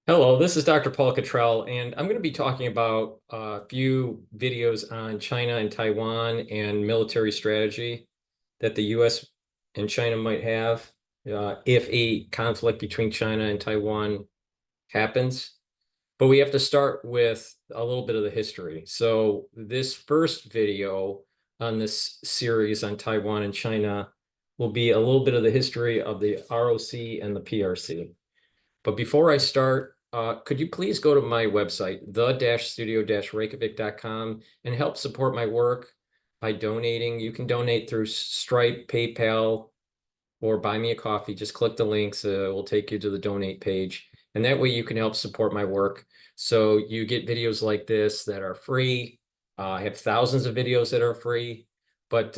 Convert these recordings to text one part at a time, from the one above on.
Hello, this is Dr. Paul Cottrell, and I'm going to be talking about a few videos on China and Taiwan and military strategy that the US and China might have if a conflict between China and Taiwan happens. But we have to start with a little bit of the history. So this first video on this series on Taiwan and China will be a little bit of the history of the ROC and the PRC. But before I start, could you please go to my website, the-studio-reykjavik.com, and help support my work by donating. You can donate through Stripe, PayPal, or buy me a coffee. Just click the links. It will take you to the donate page. And that way you can help support my work. So you get videos like this that are free. I have thousands of videos that are free, but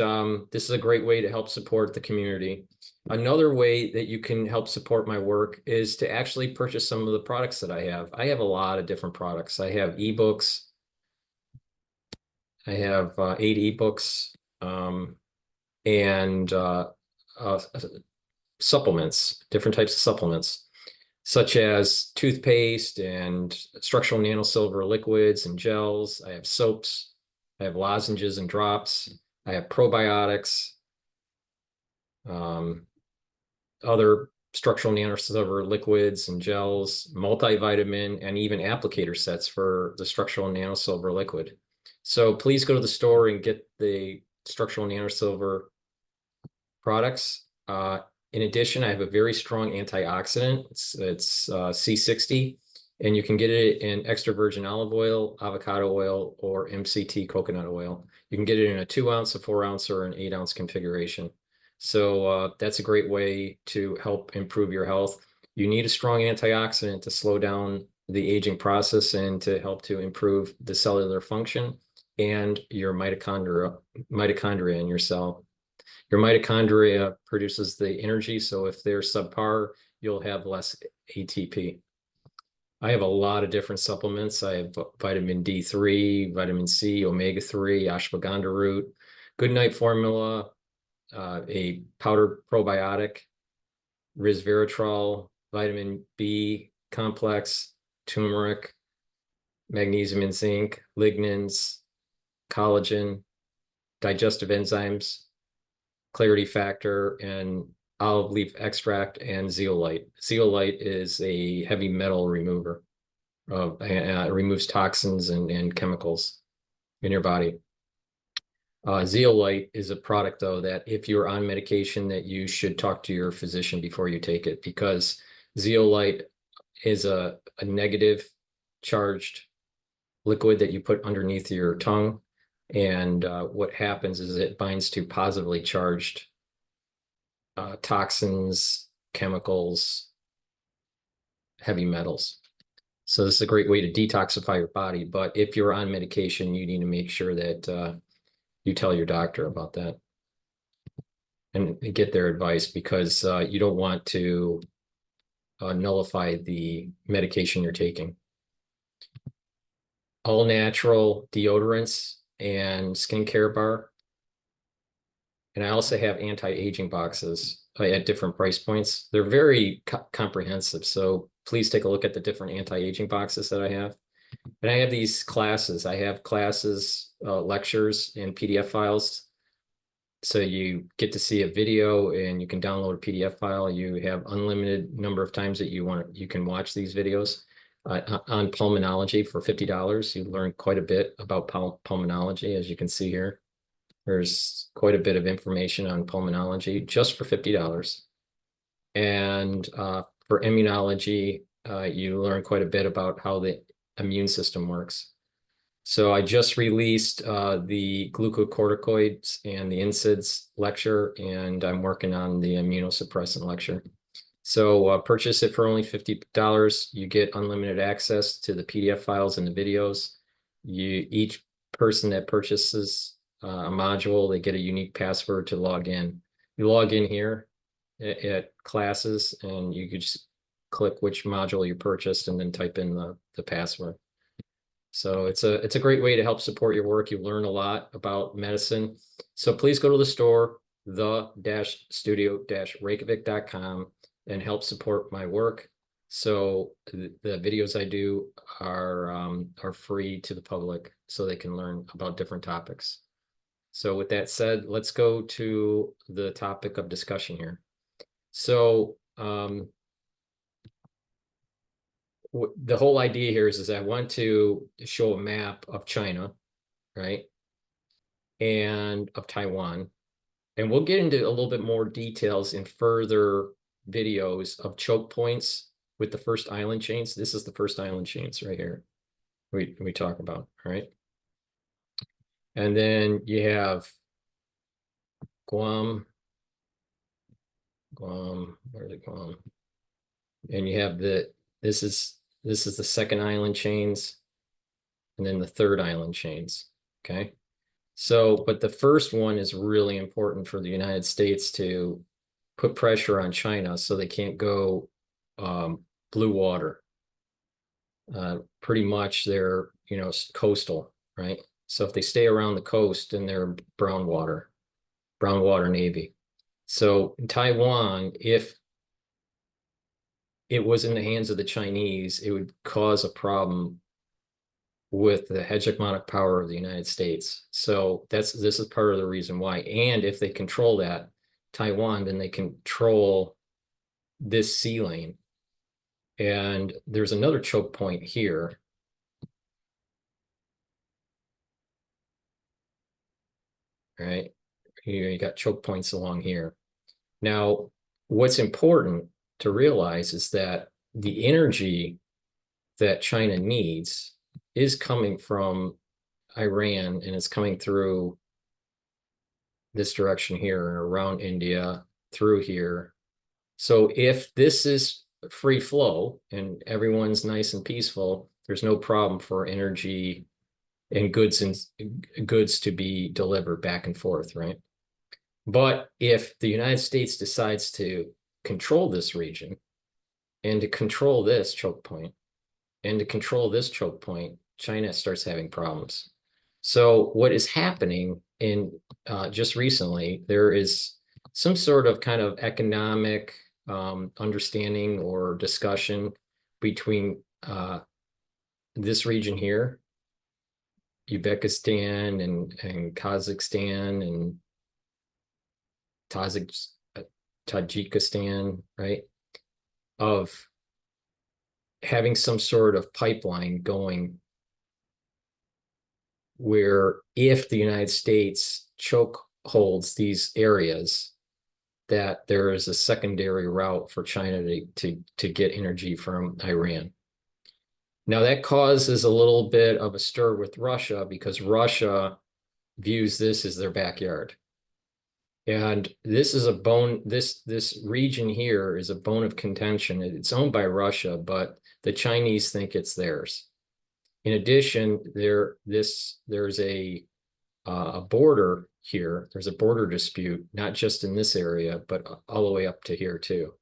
this is a great way to help support the community. Another way that you can help support my work is to actually purchase some of the products that I have. I have a lot of different products. I have ebooks. I have 8 ebooks and uh, supplements, different types of supplements, such as toothpaste and structural nanosilver liquids and gels. I have soaps. I have lozenges and drops. I have probiotics, other structural nanosilver liquids and gels, multivitamin, and even applicator sets for the structural nanosilver liquid. So please go to the store and get the structural nanosilver products. In addition, I have a very strong antioxidant. It's C60, and you can get it in extra virgin olive oil, avocado oil, or MCT coconut oil. You can get it in a 2-ounce, a 4-ounce, or an 8-ounce configuration. So that's a great way to help improve your health. You need a strong antioxidant to slow down the aging process and to help to improve the cellular function and your mitochondria in your cell. Your mitochondria produces the energy, so if they're subpar, you'll have less ATP. I have a lot of different supplements. I have vitamin D3, vitamin C, omega-3, ashwagandha root, Goodnight formula, a powdered probiotic, resveratrol, vitamin B complex, turmeric, magnesium and zinc, lignans, collagen, digestive enzymes, clarity factor, and olive leaf extract, and zeolite. Zeolite is a heavy metal remover. It removes toxins and chemicals in your body. Zeolite is a product, though, that if you're on medication, that you should talk to your physician before you take it, because zeolite is a negative charged liquid that you put underneath your tongue. And what happens is it binds to positively charged toxins, chemicals, heavy metals. So this is a great way to detoxify your body. But if you're on medication, you need to make sure that you tell your doctor about that and get their advice, because you don't want to nullify the medication you're taking. All natural deodorants and skincare bar. And I also have anti-aging boxes at different price points. They're very comprehensive. So please take a look at the different anti-aging boxes that I have. And I have these classes. I have classes, lectures, and PDF files. So you get to see a video and you can download a PDF file. You have unlimited number of times that you can watch these videos. On pulmonology for $50. You learn quite a bit about pulmonology, as you can see here. There's quite a bit of information on pulmonology just for $50. And for immunology, you learn quite a bit about how the immune system works. So I just released the glucocorticoids and the NSAIDs lecture, and I'm working on the immunosuppressant lecture. So purchase it for only $50. You get unlimited access to the PDF files and the videos. Each person that purchases a module, they get a unique password to log in. You log in here at classes, and you could just click which module you purchased and then type in the password. So it's a great way to help support your work. You learn a lot about medicine. So please go to the store, the-studio-reykjavik.com, and help support my work. So the videos I do are free to the public so they can learn about different topics. So with that said, let's go to the topic of discussion here. So the whole idea here is I want to show a map of China, right? And of Taiwan. And we'll get into a little bit more details in further videos of choke points with the first island chains. This is the first island chains right here we talk about, right? And then you have Guam, where's it Guam? And you have this is the second island chains, and then the third island chains, okay? So, but the first one is really important for the United States to put pressure on China so they can't go blue water. Pretty much they're, coastal, right? So if they stay around the coast, then they're brown water Navy. So in Taiwan, if it was in the hands of the Chinese, it would cause a problem with the hegemonic power of the United States. So this is part of the reason why. And if they control that Taiwan, then they control this sea lane. And there's another choke point here. Right? You got choke points along here. Now, what's important to realize is that the energy that China needs is coming from Iran, and it's coming through this direction here and around India, through here. So if this is free flow and everyone's nice and peaceful, there's no problem for energy and goods to be delivered back and forth, right? But if the United States decides to control this region and to control this choke point and to control this choke point, China starts having problems. So what is happening in just recently, there is some sort of kind of economic understanding or discussion between this region here, Uzbekistan and Kazakhstan and Tajikistan, right? Of having some sort of pipeline going where if the United States choke holds these areas, that there is a secondary route for China to get energy from Iran. Now that causes a little bit of a stir with Russia because Russia views this as their backyard. And this is this region here is a bone of contention. It's owned by Russia, but the Chinese think it's theirs. In addition, there's a border here. There's a border dispute, not just in this area, but all the way up to here too.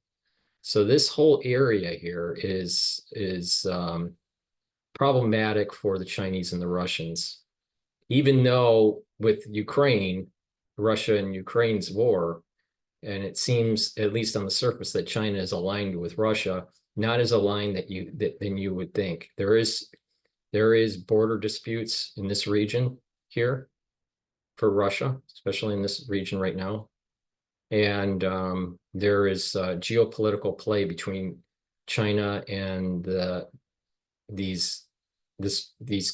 So this whole area here is problematic for the Chinese and the Russians, even though with Ukraine, Russia and Ukraine's war, and it seems, at least on the surface, that China is aligned with Russia, not as aligned than you would think. There is border disputes in this region here for Russia, especially in this region right now. And there is geopolitical play between China and these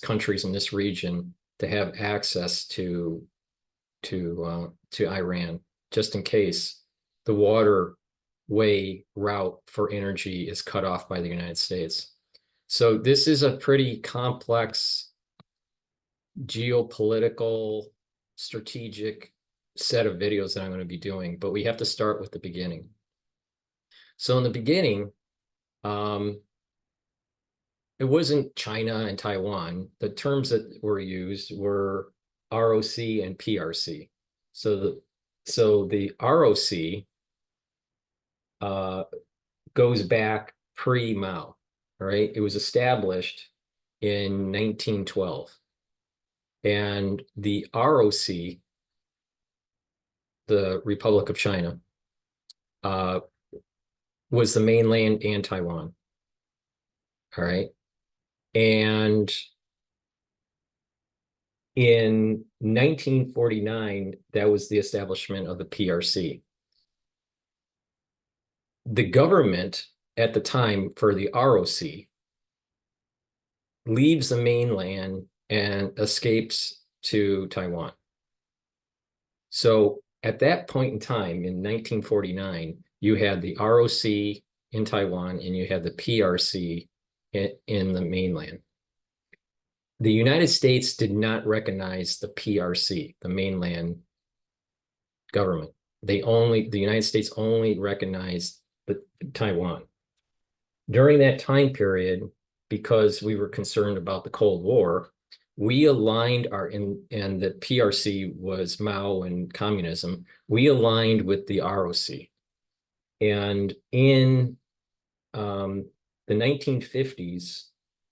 countries in this region to have access to Iran, just in case the waterway route for energy is cut off by the United States. So this is a pretty complex geopolitical strategic set of videos that I'm going to be doing, but we have to start with the beginning. So in the beginning, it wasn't China and Taiwan. The terms that were used were ROC and PRC. So the ROC goes back pre-Mao, right? It was established in 1912. And the ROC, the Republic of China, was the mainland and Taiwan. All right. And in 1949, that was the establishment of the PRC. The government at the time for the ROC leaves the mainland and escapes to Taiwan. So at that point in time, in 1949, you had the ROC in Taiwan and you had the PRC in the mainland. The United States did not recognize the PRC, the mainland government. The United States only recognized the Taiwan. During that time period, because we were concerned about the Cold War, we aligned and the PRC was Mao and communism, we aligned with the ROC. And in the 1950s,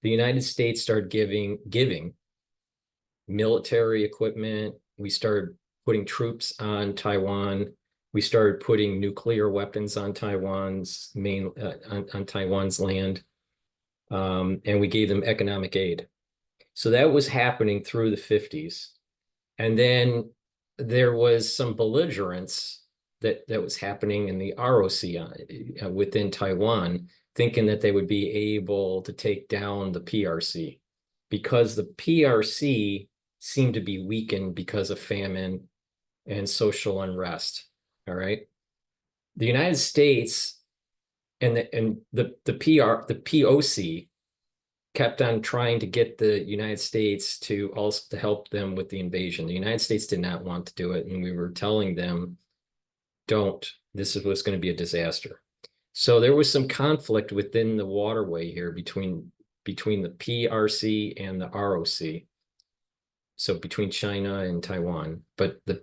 the United States started giving military equipment. We started putting troops on Taiwan. We started putting nuclear weapons on Taiwan's on Taiwan's land, and we gave them economic aid. So that was happening through the 50s, and then there was some belligerence that was happening in the ROC within Taiwan, thinking that they would be able to take down the PRC because the PRC seemed to be weakened because of famine and social unrest. All right. The United States and the POC kept on trying to get the United States to also to help them with the invasion. The United States did not want to do it, and we were telling them, don't, this was going to be a disaster. So there was some conflict within the waterway here between the PRC and the ROC. So between China and Taiwan, but the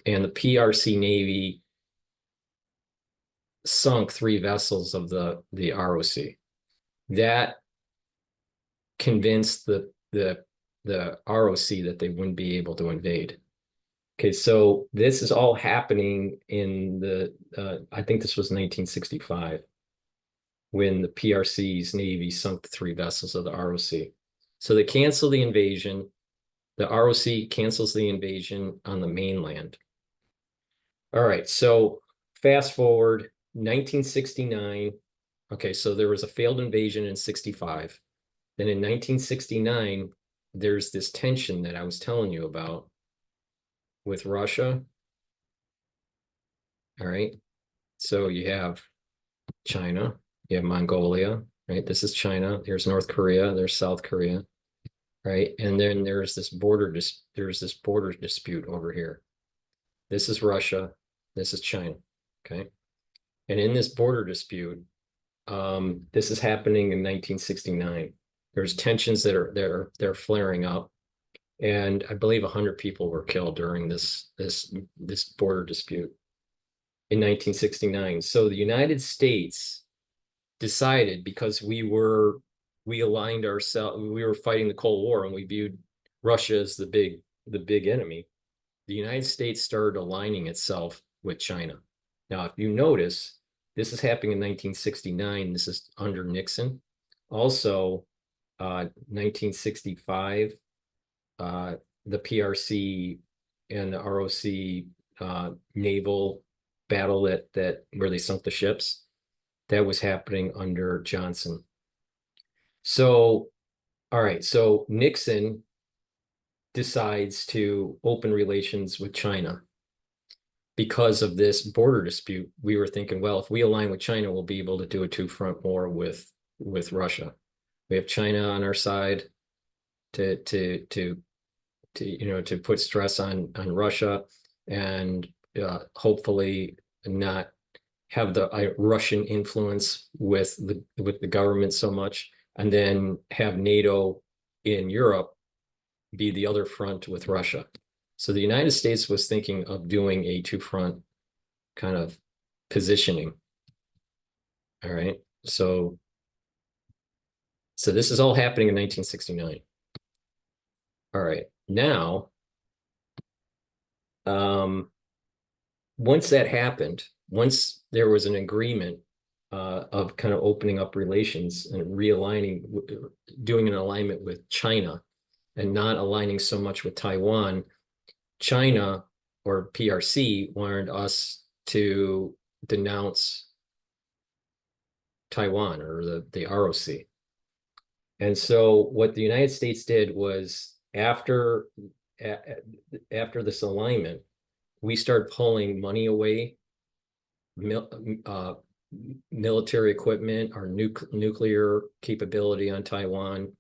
PRC Navy sunk 3 vessels of the ROC. That convinced the ROC that they wouldn't be able to invade. Okay, so this is all happening in I think this was 1965 when the PRC's Navy sunk the 3 vessels of the ROC. So they cancel the invasion. The ROC cancels the invasion on the mainland. All right, so fast forward 1969. Okay, so there was a failed invasion in 65. Then in 1969, there's this tension that I was telling you about with Russia. All right, so you have China, you have Mongolia, right? This is China. There's North Korea, there's South Korea, right? And then there's this border dispute over here. This is Russia, this is China, okay? And in this border dispute, this is happening in 1969. There's tensions that are flaring up, and I believe 100 people were killed during this border dispute in 1969. So the United States decided, because we aligned ourselves, we were fighting the Cold War, and we viewed Russia as the big enemy. The United States started aligning itself with China. Now, if you notice, this is happening in 1969. This is under Nixon. Also, 1965, the PRC and the ROC naval battle that where they sunk the ships, that was happening under Johnson. So, all right, so Nixon decides to open relations with China. Because of this border dispute, we were thinking, well, if we align with China, we'll be able to do a 2-front war with Russia. We have China on our side to put stress on Russia, and hopefully not have the Russian influence with the government so much, and then have NATO in Europe be the other front with Russia. So the United States was thinking of doing a 2-front kind of positioning. All right. So this is all happening in 1969. All right. Now, once that happened, once there was an agreement of kind of opening up relations and realigning, doing an alignment with China and not aligning so much with Taiwan. China or PRC wanted us to denounce Taiwan or the ROC. And so what the United States did was after this alignment, we started pulling money away, military equipment, our nuclear capability on Taiwan,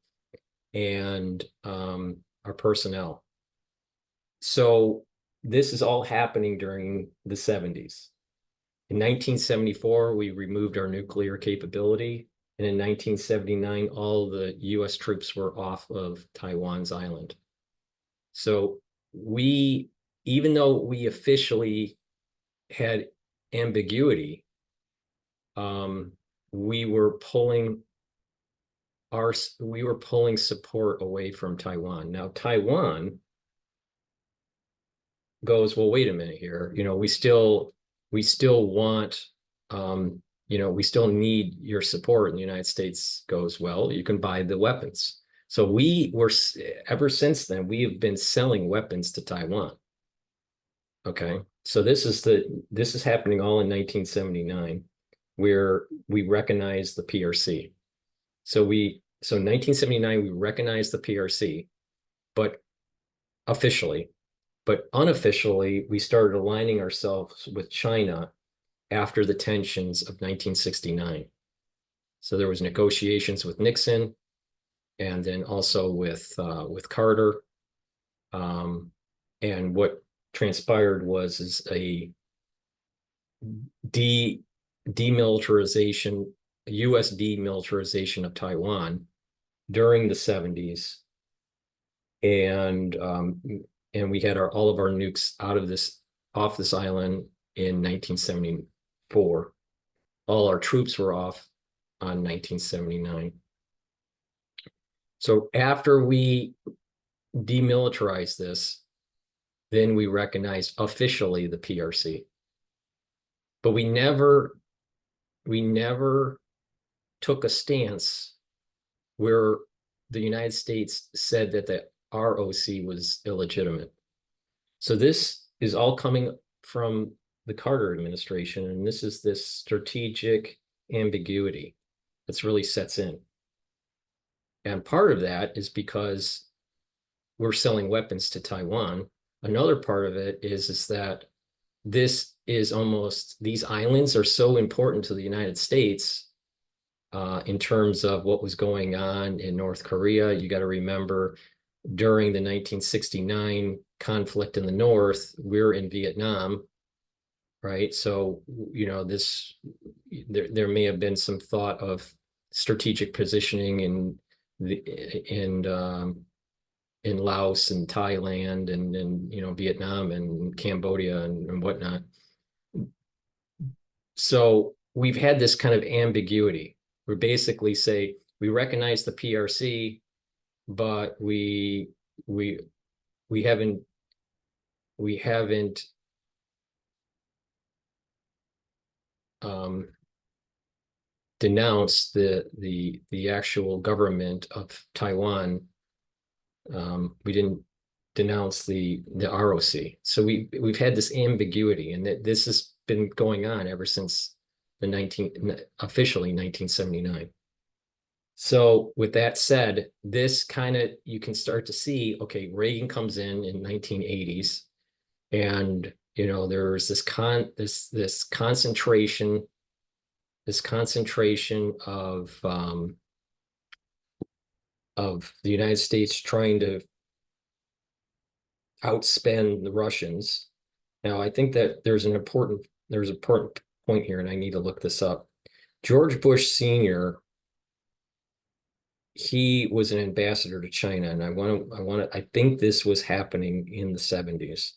and our personnel. So this is all happening during the 70s. In 1974, we removed our nuclear capability. And in 1979, all the US troops were off of Taiwan's island. So we, even though we officially had ambiguity, we were pulling support away from Taiwan. Now, Taiwan goes, well, wait a minute here. We still want, we still need your support. And the United States goes, well, you can buy the weapons. So ever since then, we have been selling weapons to Taiwan. Okay. So this is happening all in 1979, where we recognize the PRC. So in 1979, we recognized the PRC, but officially. But unofficially, we started aligning ourselves with China after the tensions of 1969. So there was negotiations with Nixon, and then also with Carter. And what transpired was a demilitarization, U.S. demilitarization of Taiwan during the 70s. And we had all of our nukes off this island in 1974. All our troops were off on 1979. So after we demilitarized this, then we recognized officially the PRC. But we never took a stance where the United States said that the ROC was illegitimate. So this is all coming from the Carter administration, and this is this strategic ambiguity that's really sets in. And part of that is because we're selling weapons to Taiwan. Another part of it is that these islands are so important to the United States in terms of what was going on in North Korea. You got to remember, during the 1969 conflict in the North, we're in Vietnam, right? So, there may have been some thought of strategic positioning in Laos and Thailand and Vietnam and Cambodia and whatnot. So we've had this kind of ambiguity. We basically say we recognize the PRC, but we haven't denounced the actual government of Taiwan. We didn't denounce the ROC. So we've had this ambiguity, and that this has been going on ever since officially 1979. So with that said, this kind of, you can start to see, okay, Reagan comes in 1980s, and there's this concentration of the United States trying to outspend the Russians. Now, I think that there's an important point here, and I need to look this up. George Bush Sr., he was an ambassador to China, and I think this was happening in the 70s.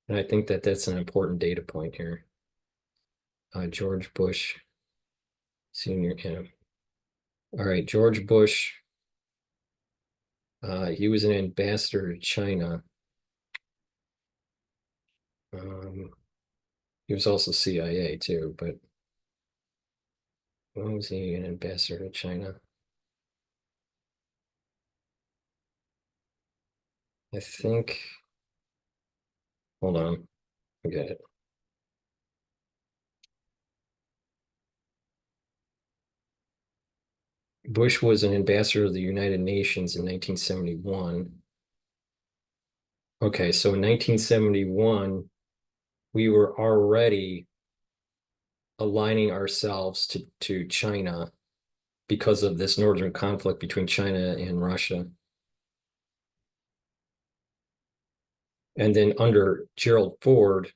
And I think that that's an important data point here. George Bush Sr. Yeah. All right, George Bush, he was an ambassador to China. He was also CIA too, but When was he an ambassador to China? I think, hold on, I got it. Bush was an ambassador to the United Nations in 1971. Okay, so in 1971, we were already aligning ourselves to China because of this northern conflict between China and Russia. And then under Gerald Ford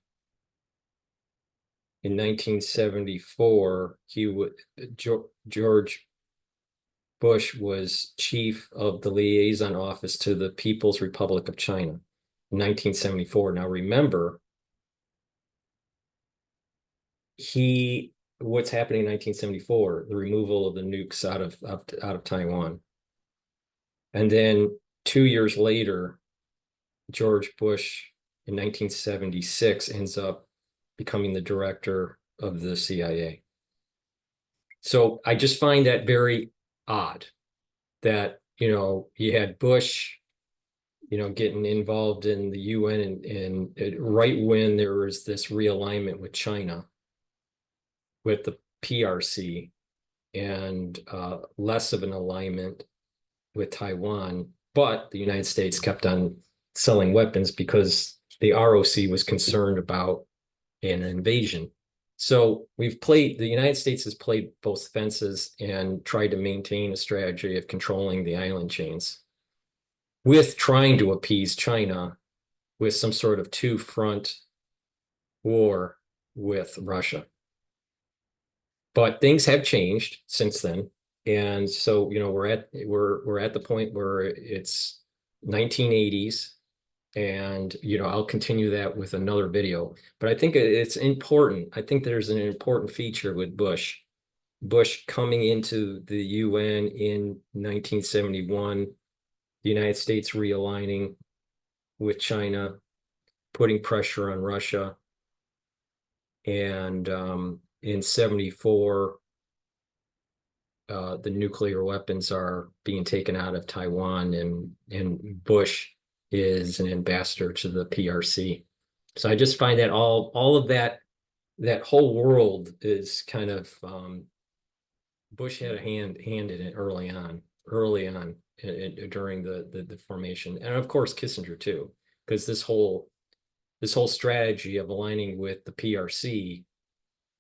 in 1974, George Bush was chief of the liaison office to the People's Republic of China in 1974. Now remember, what's happening in 1974? The removal of the nukes out of Taiwan. And then 2 years later, George Bush in 1976 ends up becoming the director of the CIA. So I just find that very odd that, you had Bush, getting involved in the UN and right when there was this realignment with China, with the PRC, and less of an alignment with Taiwan, but the United States kept on selling weapons because the ROC was concerned about an invasion. So the United States has played both fences and tried to maintain a strategy of controlling the island chains with trying to appease China with some sort of two-front war with Russia. But things have changed since then. And so, we're at the point where it's 1980s, and I'll continue that with another video. But I think it's important. I think there's an important feature with Bush coming into the UN in 1971, the United States realigning with China, putting pressure on Russia, and in 74, the nuclear weapons are being taken out of Taiwan, and Bush is an ambassador to the PRC. So I just find that all of that whole world is kind of Bush had a hand in it early on during the formation, and of course Kissinger too, because this whole strategy of aligning with the PRC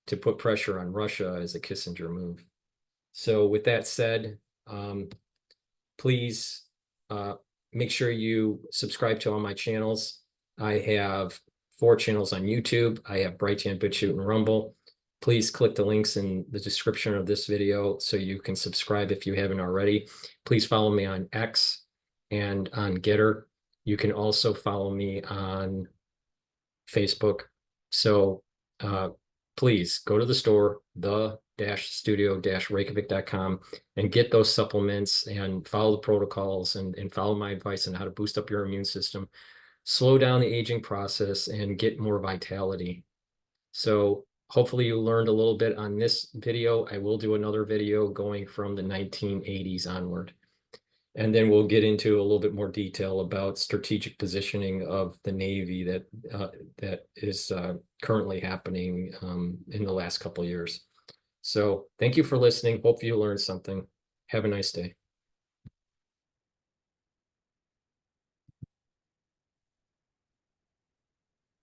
to put pressure on Russia is a Kissinger move. So with that said, please make sure you subscribe to all my channels. I have 4 channels on YouTube. I have Brighteon, Bitchute, and Rumble. Please click the links in the description of this video so you can subscribe if you haven't already. Please follow me on X and on GETTR. You can also follow me on Facebook. So please go to the store, the-studio-reykjavik.com, and get those supplements and follow the protocols and follow my advice on how to boost up your immune system, slow down the aging process, and get more vitality. So hopefully you learned a little bit on this video. I will do another video going from the 1980s onward. And then we'll get into a little bit more detail about strategic positioning of the Navy that is currently happening in the last couple of years. So thank you for listening. Hope you learned something. Have a nice day.